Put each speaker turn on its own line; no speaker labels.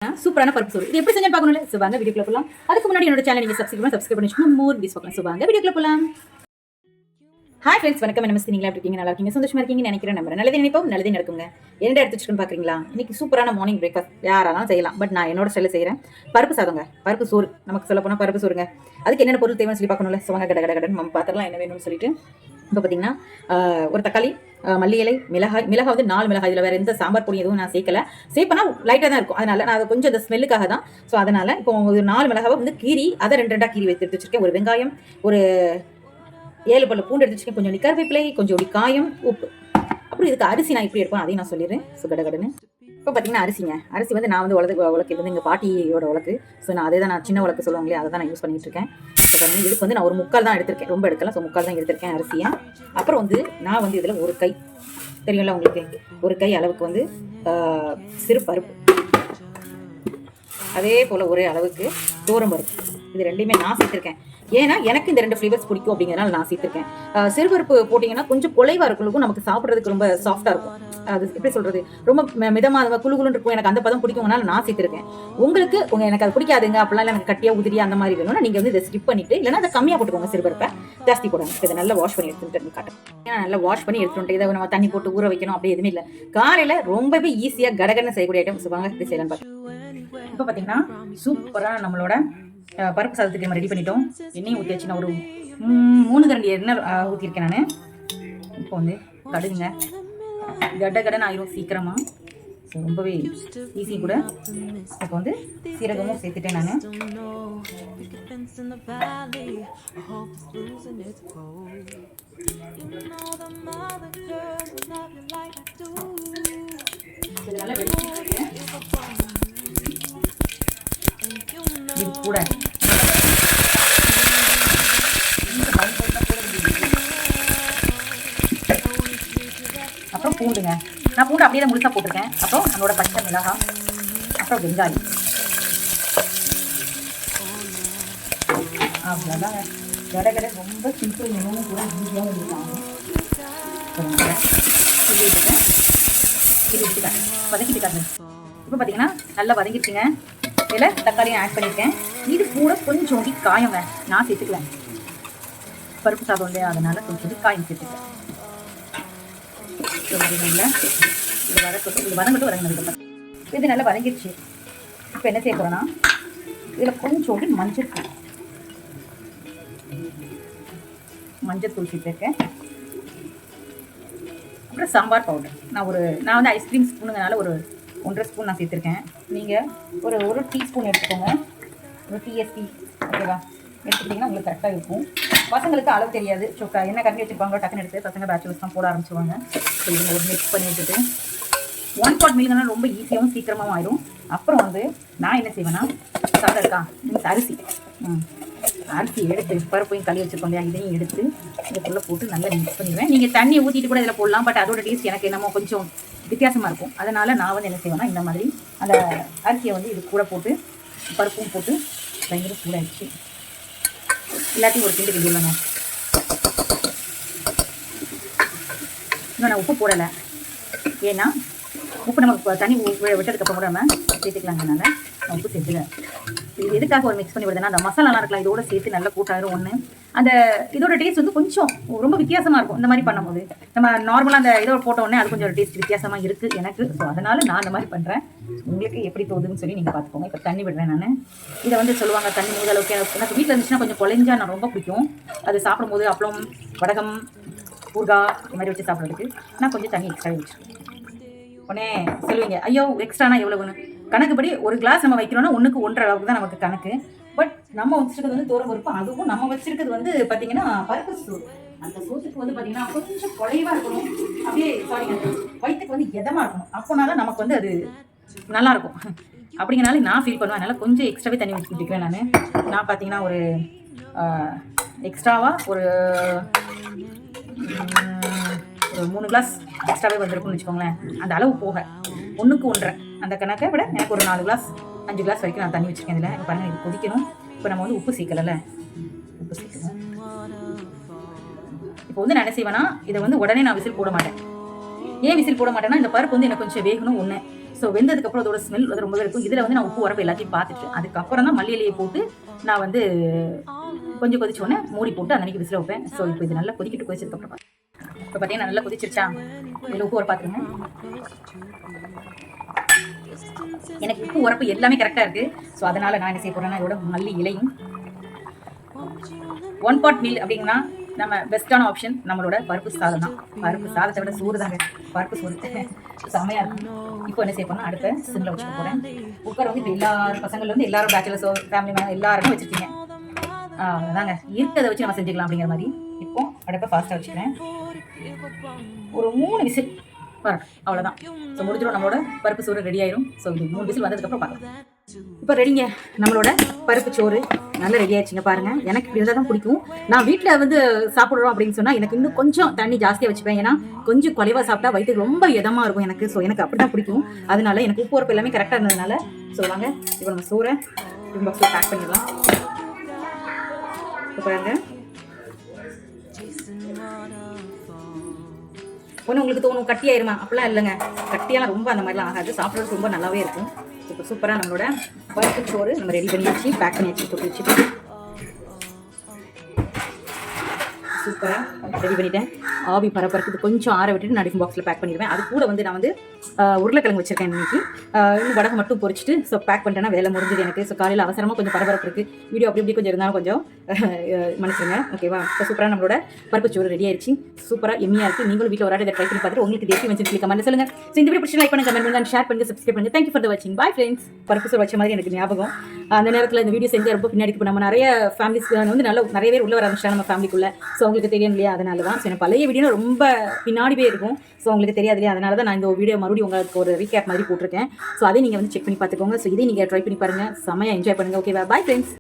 சூப்பரான பருப்பு சோறு. இது எப்படி செஞ்சு பார்க்கணும்ல? சுபாங்க வீடியோக்குள்ள போலாம். அதுக்கு முன்னாடி என்னோட சேனல் நீங்க சப்ஸ்கிரைப் பண்ணி மோர் வீடியோஸ் பார்க்கலாம். சுபாங்க வீடியோக்குள்ள போலாம். ஹாய் ஃப்ரெண்ட்ஸ், வணக்கம். நமஸ்தே. நீங்களா எப்படி இருக்கீங்க? நல்லா இருக்கீங்க, சந்தோஷமா இருக்கீங்கன்னு நினைக்கிறேன். நம்ம நல்லதே நினைப்போம், நல்லதே நடக்குங்க. என்ன எடுத்து வச்சுக்கணும் பாக்குறீங்களா? இன்னைக்கு சூப்பரான மார்னிங் பிரேக்ஃபாஸ்ட் யாராலும் செய்யலாம். பட் நான் என்னோட ஸ்டைல செய்யறேன். பருப்பு சாதங்க, பருப்பு சோறு. நமக்கு சொல்ல போனா பருப்பு சோறுங்க. அதுக்கு என்னென்ன பொருள் தேவைன்னு சொல்லி பார்க்கணும்ல? சுவாங்க கடன் நம்ம பாத்திரலாம் என்ன வேணும்னு சொல்லிட்டு. இப்போ பார்த்தீங்கன்னா ஒரு தக்காளி, மல்லி இலை, மிளகாய் வந்து 4 மிளகாய். இதில் வேறு எந்த சாம்பார் பொடி எதுவும் நான் சேர்ப்பேன்னா லைட்டாக தான் இருக்கும். அதனால நான் அதை கொஞ்சம் அந்த ஸ்மெல்லுக்காக தான். ஸோ அதனால் இப்போ ஒரு 4 மிளகாவை வந்து கீரி அதை 2 கீரி எடுத்து வச்சிருக்கேன். ஒரு வெங்காயம், ஒரு 7 பல்லு பூண்டு எடுத்து வச்சிருக்கேன். கொஞ்சம் கருவேப்பிலை, கொஞ்சம் காயம், உப்பு. அப்புறம் இதுக்கு அரிசி நான் இப்படி எடுப்பேன், அதையும் நான் சொல்லிடுறேன். ஸோ கடன்னு இப்போ பார்த்தீங்கன்னா அரிசி வந்து நான் வந்து உலக்கு வந்து எங்கள் பாட்டியோட உலக்கு. ஸோ நான் அதே தான், நான் சின்ன உலக்கு சொல்லுவாங்களே, அதை தான் நான் யூஸ் பண்ணிட்டு இருக்கேன். இதுக்கு வந்து நான் ஒரு 3/4 தான் எடுத்திருக்கேன், ரொம்ப எடுக்கலாம். ஸோ 3/4 தான் எடுத்திருக்கேன் அரிசியை. அப்புறம் வந்து நான் வந்து இதில் ஒரு கை, தெரியும்ல உங்களுக்கு, ஒரு கை அளவுக்கு வந்து சிறு பருப்பு, அதே போல் ஒரே அளவுக்கு தோரம் பருப்பு. இது ரெண்டையுமே நான் சேர்த்துருக்கேன். ஏன்னா எனக்கு இந்த 2 ஃப்ளேவர்ஸ் பிடிக்கும் அப்படிங்கிறனால நான் சேர்த்துருக்கேன். சிறுபருப்பு போட்டிங்கன்னா கொஞ்சம் குலைவாக இருக்கும், நமக்கு சாப்பிட்றதுக்கு ரொம்ப சாஃப்டாக இருக்கும். அது எப்படி சொல்கிறது, ரொம்ப மிதமாக குழுகுலுன்னு இருக்கும். எனக்கு அந்த பதம் பிடிக்கும்னால நான் சேர்த்துருக்கேன். உங்களுக்கு எனக்கு அது பிடிக்காதுங்க அப்படிலாம் இல்லை, எனக்கு கட்டியாக உதிரியா அந்த மாதிரி வேணும்னா நீங்கள் வந்து இதை ஸ்கிப் பண்ணிவிட்டு, இல்லைன்னா அதை கம்மியாக போட்டுக்கோங்க. சிறுபருப்பை ஜாஸ்தி போடுங்க. இதை நல்லா வாஷ் பண்ணி எடுத்துட்டு காட்டுறேன். ஏன்னா நல்லா வாஷ் பண்ணி எடுத்துட்டு இதை நம்ம தண்ணி போட்டு ஊற வைக்கணும் அப்படி எதுவுமே இல்லை. காலையில் ரொம்பவே ஈஸியாக கடகடன்னு செய்யக்கூடிய ஐட்டம் சொல்லுவாங்க. இப்படி செய்யலான்னு பார்த்து இப்போ பார்த்தீங்கன்னா சூப்பராக நம்மளோட பருப்பு சாதத்துக்கு நம்ம ரெடி பண்ணிட்டோம். எண்ணெயும் ஊற்றி வச்சு நான் ஒரு 3 கரண்டி எண்ணெய் ஊற்றிருக்கேன் நான். இப்போ வந்து கடுகுங்க, கடன் ஆயிரும் சீக்கிரமா. ரொம்பவே ஈஸி கூட. இப்போ வந்து சீரகமும் சேர்த்துட்டேன் நான். இது கூட அப்புறம் பூண்டுங்க, நான் பூண்டு அப்படியே தான் முழுசா போட்டிருக்கேன். அப்புறம் நம்மளோட பச்சை மிளகாய், அப்புறம் வெங்காயம். அவ்வளோதாங்க. கடை ரொம்ப சிம்பிள் மெனுவும் கூட ஈஸியாக இருக்காங்க. வதக்கிட்டுக்காங்க. இப்போ பார்த்தீங்கன்னா நல்லா வதங்கிடுச்சுங்க. இதில் தக்காளியும் ஆட் பண்ணியிருக்கேன். இது கூட கொஞ்சம் காயங்க நான் சேர்த்துக்குவேன். பருப்பு சாதம் இல்லையா, அதனால கொஞ்சம் காயம் சேர்த்துக்குவேன். இது வதங்கட்டும் வதங்கினதுக்கு இது நல்லா வதங்கிடுச்சு. இப்போ என்ன செய்ய போகிறோன்னா, இதில் கொஞ்சோண்டு மஞ்சள் தூள் சேர்த்துருக்கேன். அப்புறம் சாம்பார் பவுடர் நான் வந்து ஐஸ்கிரீம் ஸ்பூனுங்கனால ஒரு 1.5 ஸ்பூன் நான் சேர்த்துருக்கேன். நீங்கள் ஒரு டீஸ்பூன் எடுத்துக்கோங்க, ஒரு டிஎஸ்பி. ஓகேவா? எடுத்துக்கிட்டிங்கன்னா உங்களுக்கு கரெக்டாக இருக்கும். பசங்களுக்கு அளவு தெரியாது, சோக்கா என்ன கரண்டி வச்சுருப்பாங்க, டக்குன்னு எடுத்து பசங்க பேச்சுலர்ஸ் தான் போட ஆரம்பிச்சுவாங்க. ஸோ இது ஒரு மிக்ஸ் பண்ணி வச்சுட்டு 1 pot மீல்னா ரொம்ப ஈஸியாகவும் சீக்கிரமாகவும் ஆயிடும். அப்புறம் வந்து நான் என்ன செய்வேன்னா, சாதம் இருக்கா, மீன்ஸ் அரிசி எடுத்து பருப்பையும் கழுவி வச்சுருக்கோம் இல்லையா, இதையும் எடுத்து இதுக்குள்ளே போட்டு நல்லா மிக்ஸ் பண்ணிடுவேன். நீங்கள் தண்ணி ஊற்றிட்டு கூட இதில் போடலாம். பட் அதோட டேஸ்ட் எனக்கு என்னமோ கொஞ்சம் வித்தியாசமாக இருக்கும். அதனால் நான் வந்து என்ன செய்வேன்னா, இந்த மாதிரி அந்த அரிசியை வந்து இது கூட போட்டு பருப்பும் போட்டு பயங்கர சூடாகிடுச்சு. எல்லாத்தையும் ஒரு கிண்டு கிண்டிடுவாங்க. இன்னும் நான் உப்பு போடலை, ஏன்னா உப்பு நம்ம தண்ணி விட்டதுக்கப்புறம் கூட நம்ம சேர்த்துக்கலாங்கனால நான் உப்பு சேர்த்துல. இது எதுக்காக ஒரு மிக்ஸ் பண்ணி விடுதுன்னா, அந்த மசாலாலாம் இருக்கலாம் இதோட சேர்த்து நல்லா கூட்டாயிரும். ஒன்று அந்த இதோட டேஸ்ட் வந்து கொஞ்சம் ரொம்ப வித்தியாசமாக இருக்கும். இந்த மாதிரி பண்ணும்போது நம்ம நார்மலாக அந்த இதோட போட்ட உடனே அது கொஞ்சம் டேஸ்ட் வித்தியாசமாக இருக்குது எனக்கு. ஸோ அதனால் நான் அந்த மாதிரி பண்ணுறேன். உங்களுக்கு எப்படி தோதுன்னு சொல்லி நீங்கள் பார்த்துக்கோங்க. இப்போ தண்ணி விடுறேன் நான். இதை வந்து சொல்லுவாங்க தண்ணி மூத அளவுக்கு. எனக்கு வீட்டில் இருந்துச்சுன்னா கொஞ்சம் குழஞ்சா நான் ரொம்ப பிடிக்கும். அது சாப்பிடும்போது அப்பளம், வடகம், ஊறுகாய் இது மாதிரி வச்சு சாப்பிட்றதுக்கு நான் கொஞ்சம் தண்ணி எக்ஸ்ட்ரா வச்சுருக்கேன். உடனே சொல்லுவீங்க, ஐயோ எக்ஸ்ட்ரானா எவ்வளோன்னு. கணக்குப்படி ஒரு கிளாஸ் நம்ம வைக்கிறோன்னா 1க்கு 1.5 அளவுக்கு தான் நமக்கு கணக்கு. பட் நம்ம வச்சுருக்கிறது வந்து தோரம் பருப்பு, அதுவும் நம்ம வச்சிருக்கிறது வந்து பார்த்தீங்கன்னா பருப்பு சோறு. அந்த சோத்துக்கு வந்து பார்த்தீங்கன்னா கொஞ்சம் குறைவாக இருக்கணும், அப்படியே வயிற்றுக்கு வந்து எதமாக இருக்கணும். அப்போனா தான் நமக்கு வந்து அது நல்லாயிருக்கும். அப்படிங்கிறனால நான் ஃபீல் பண்ணுவேன். அதனால் கொஞ்சம் எக்ஸ்ட்ராவே தண்ணி ஊற்றிக்கிட்டுருக்கேன் நான் பார்த்தீங்கன்னா ஒரு எக்ஸ்ட்ராவாக ஒரு 3 கிளாஸ் எக்ஸ்ட்ராவே வந்திருக்குன்னு வச்சுக்கோங்களேன். அந்த அளவு போக 1க்கு 1.5 அந்த கணக்கை விட எனக்கு ஒரு 4 கிளாஸ் 5 கிளாஸ் வரைக்கும் நான் தண்ணி வச்சுருக்கேன். இதில் பாருங்கள், இது கொதிக்கணும். இப்போ நம்ம வந்து உப்பு சேர்க்கலை, உப்பு சேர்க்கணும். இப்போ வந்து நான் என்ன செய்வேன்னா, இதை வந்து உடனே நான் விசில் போட மாட்டேன். ஏன் விசில் போட மாட்டேன்னா, இந்த பருப்பு வந்து எனக்கு கொஞ்சம் வேகணும் ஒன்று. ஸோ வெந்ததுக்கப்புறம் அதோட ஸ்மெல் அது ரொம்பவே இருக்கும். இதில் வந்து நான் உப்பு உரப்பு எல்லாத்தையும் பார்த்துட்டு அதுக்கப்புறம் தான் மல்லி இலையை போட்டு நான் வந்து கொஞ்சம் கொதிச்சோடனே மூடி போட்டு அன்னைக்கு விசில் வைப்பேன். ஸோ இப்போ இது நல்லா கொதிக்கிட்டு கொதிச்சதுக்கப்புறம் இப்போ பார்த்தீங்கன்னா நல்லா கொதிச்சிருச்சா, இதில் உப்பு உரப்பு பார்த்துருங்க. எனக்கு உப்பு உரப்பு எல்லாமே கரெக்டாக இருக்குது. ஸோ அதனால் நான் என்ன செய்ய போகிறேன்னா இதோட மல்லி இலையும் 1 pot மீல் அப்படின்னா நம்ம பெஸ்ட்டான ஆப்ஷன் நம்மளோட பருப்பு சாதம் தான். பருப்பு சாதத்தை விட சோறு தாங்க, பருப்பு சோறு செம்மையாக இருக்கும். இப்போ என்ன செய்ய போனால் அடுப்பை சிம்மில் வச்சுக்க போகிறேன். குக்கர் வந்து இப்போ எல்லாரும் பசங்கள் வந்து எல்லாரும் பேச்சுலர்ஸோ ஃபேமிலி மேன் எல்லாருமே வச்சுருக்கீங்க. அதாங்க இருக்கிறத வச்சு நம்ம செஞ்சுக்கலாம் அப்படிங்கிற மாதிரி. இப்போ அடுப்பை ஃபாஸ்ட்டாக வச்சுக்கிறேன். ஒரு 3 விசில் வரணும், அவ்வளோதான். ஸோ முடிஞ்சிடும், நம்மளோட பருப்பு சோறு ரெடி ஆயிடும். ஸோ இது 3 விசில் வந்ததுக்கப்புறம் பார்க்கலாம். இப்போ ரெடிங்க, நம்மளோட பருப்பு சோறு நல்லா ரெடி ஆயிடுச்சுங்க. பாருங்கள், எனக்கு இப்படி இருந்தால் தான் பிடிக்கும். நான் வீட்டில் வந்து சாப்பிட்றோம் அப்படின்னு சொன்னால் எனக்கு இன்னும் கொஞ்சம் தண்ணி ஜாஸ்தியாக வச்சுப்பேன். ஏன்னா கொஞ்சம் குறைவாக சாப்பிட்டா வயிற்றுக்கு ரொம்ப இதமாக இருக்கும் எனக்கு. ஸோ எனக்கு அப்படி தான் பிடிக்கும். அதனால எனக்கு உப்பு உரப்பு எல்லாமே கரெக்டாக இருந்ததுனால. ஸோ வாங்க இப்போ நம்ம சோறை பாக்ஸில் பேக் பண்ணிடலாம். இப்போ பாருங்க, ஒன்று உங்களுக்கு தோணும் கட்டியாயிருமா, அப்படிலாம் இல்லைங்க. கட்டியெல்லாம் ரொம்ப அந்த மாதிரிலாம் ஆகாது. சாப்பிட்றது ரொம்ப நல்லாவே இருக்கும். இப்போ சூப்பராக நம்மளோட பருப்பு சோறு நம்ம ரெடி பண்ணியாச்சு, பேக் பண்ணியாச்சு, போட்டு வச்சுட்டு சூப்பராக ரெடி பண்ணிட்டேன். ஆவி பரப்பறதுக்கு கொஞ்சம் ஆற விட்டுட்டு நான் டிஃபன் பாக்ஸில் பேக் பண்ணிடுவேன். அது கூட வந்து நான் வந்து உருளைக்கிழங்கு வச்சுருக்கேன் இன்னைக்கு. இன்னும் வடகு மட்டும் பொரிச்சிட்டு ஸோ பேக் பண்ணிட்டேன்னா வேலை முடிஞ்சது எனக்கு. ஸோ காலையில் அவசரமாக கொஞ்சம் பரபரப்பு இருக்குது. வீடியோ அப்படி இப்படி கொஞ்சம் இருந்தாலும் கொஞ்சம் மன்னிச்சுங்க, ஓகேவா? இப்போ சூப்பராக நம்மளோட பருப்பு சோறு ரெடி ஆயிடுச்சு. சூப்பராக எம்மியாக இருக்குது. நீங்களும் வீட்டில் ஒரு ஆடு இதை ட்ரை பண்ணி பார்த்துட்டு உங்களுக்கு எப்படி வந்து கமெண்ட் சொல்லுங்கள். ஸோ இந்த வீடியோ பிடிச்சி லைக் பண்ணுங்க, கமெண்ட் பண்ணுங்க, ஷேர் பண்ணுங்க, சப்ஸ்கிரைப் பண்ணுங்க. தேங்க்யூ ஃபார் த வாட்சிங். Bye friends. பருப்பு சோறு வச்ச மாதிரி எனக்கு ஞாபகம். அந்த நேரத்தில் இந்த வீடியோ செஞ்சு ரொம்ப பின்னாடி இப்போ நம்ம நிறைய ஃபேமிலிஸ் வந்து நிறைய பேர் உள்ள வர ஆரம்பிச்சிட்டாங்க நம்ம ஃபேமிலிக்குள்ளே. ஸோ உங்களுக்கு தெரியும் இல்லையா, அதனால தான். ஸோ எனக்கு பழைய வீடியோ ரொம்ப பின்னாடிவே இருக்கும். ஸோ உங்களுக்கு தெரியாது இல்லையா, அதனால தான் நான் இந்த வீடியோ மறுபடியும் உங்களுக்கு ஒரு ரீகேப் மாதிரி போட்டிருக்கேன். ஸோ அதை நீங்கள் வந்து செக் பண்ணி பார்த்துக்கோங்க. ஸோ இதை நீங்கள் ட்ரை பண்ணி பாருங்கள், செம்மையாக என்ஜாய் பண்ணுங்கள். ஓகேவா? Bye friends.